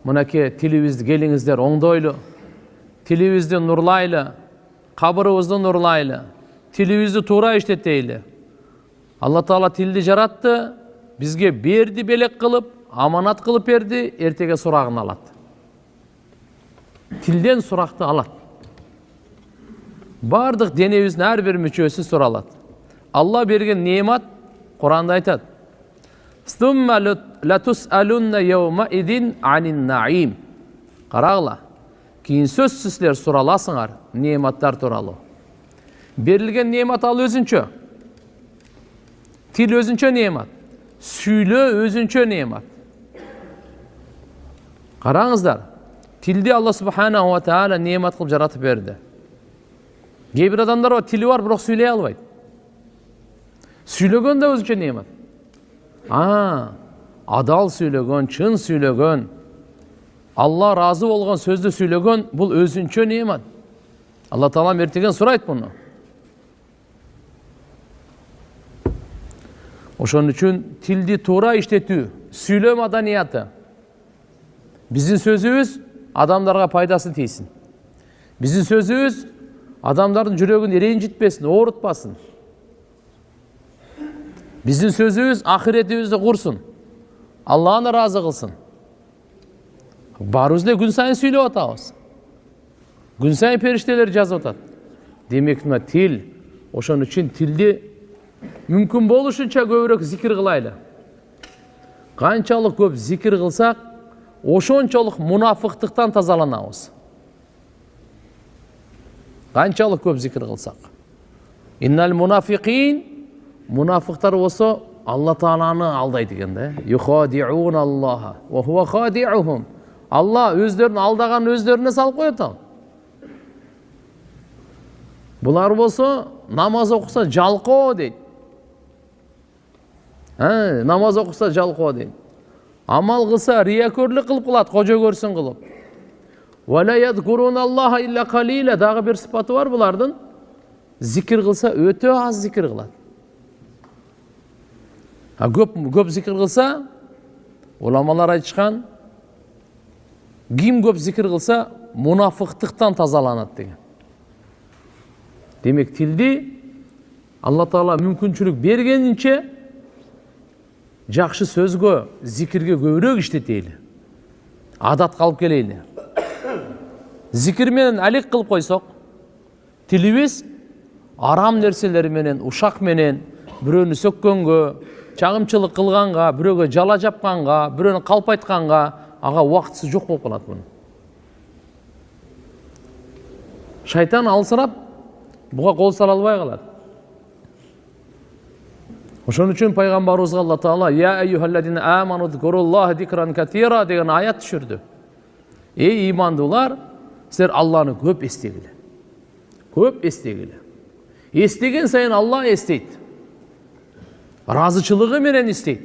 Мынакей тилибизди келиңиздер оңдойлу. Тилибизди нурлайлы, кабырыбызды нурлайлы. Тилибизди туура иштетейли. Алла Таала тилди жаратты, бизге берди белек кылып, аманат кылып берди, эртеге сурагын алат. Тилден суракты алат. Бардык денебиздин ар бир мүчөсү суралат. Алла берген неемат Куранда айтат. Стумма латусалунна йаумаидин анин наим. Карагыла. Кийин сөзсүз силер сураласыңар неематтар тууралуу. Берилген неемат ал өзүнчө. Тил өзүнчө неемат. Сүйлөө өзүнчө неемат. Караңыздар. Тилди Алла субханаху ва таала неемат кылып жаратып берди. Кээ бир адамдар тили бар, бирок сүйлөй албайт. Сүйлөгөн да өзүнчө неемат. Адал сүйлөгөн, чын сүйлөгөн, Алла разы болгон сөздү сүйлөгөн, бул өзүнчө неемат. Алла Таала эртеген сурайт муну. Ошон үчүн тилди туура иштетүү, сүйлөө маданияты. Биздин сөзүбүз адамдарга пайдасы тийсин. Биздин сөзүбүз адамдардын жүрөгүн ренжитпесин, оорутпасын. Биздин сөзүбүз ахиретибизди курсун. Алланы разы кылсын. Барыбыз эле күн сайын сүйлөп атабыз. Күн сайын периштелер жазып атат. Демек мына тил, ошон үчүн тилди мүмкүн болушунча көбүрөөк зикир кылайлы. Канчалык көп зикир кылсак, ошончолук мунафыктыктан тазаланабыз. Канчалык көп зикир кылсак. Иннал мунафикин, мунафыктар болсо Алла Тааланы алдайт экен да. Юхадиун Аллаха ва хува хадиухум. Алла өздөрүн алдаган өздөрүнө салып коет ал. Булар болсо намаз окуса жалкоо дейт. Намаз окуса жалкоо дейт. Амал кылса риякөрлүк кылып кылат, кожо көрсүн кылып. Ва ла ядкурун Аллаха илля калила, дагы бир сыпаты бар булардын. Зикир кылса өтө аз зикир кылат. Көп зикир кылса, уламалар айтышкан, ким көп зикир кылса, мунафыктыктан тазаланат деген. Демек тилди Алла Таала мүмкүнчүлүк бергенинче жакшы сөзгө, зикирге көбүрөөк иштетейли. Адат калып келейли. Зикир менен алек кылып койсок, тилибиз арам нерселер менен, ушак менен, бирөөнү сөккөнгө, чагымчылык кылганга, бирөөгө жала жапканга, бирөөнү калп айтканга, ага убактысы жок болуп калат муну. Шайтан алсырап, буга кол сала албай калат. Ошон үчүн пайгамбарыбызга Алла Таала «Я айюхалладина аману зкуруллаха зикран катира» деген аят түшүрдү. Эй имандуулар, силер Алланы көп эстегиле. Көп эстегиле. Эстеген сайын Алла эстейт. Разычылыгы менен эстейт.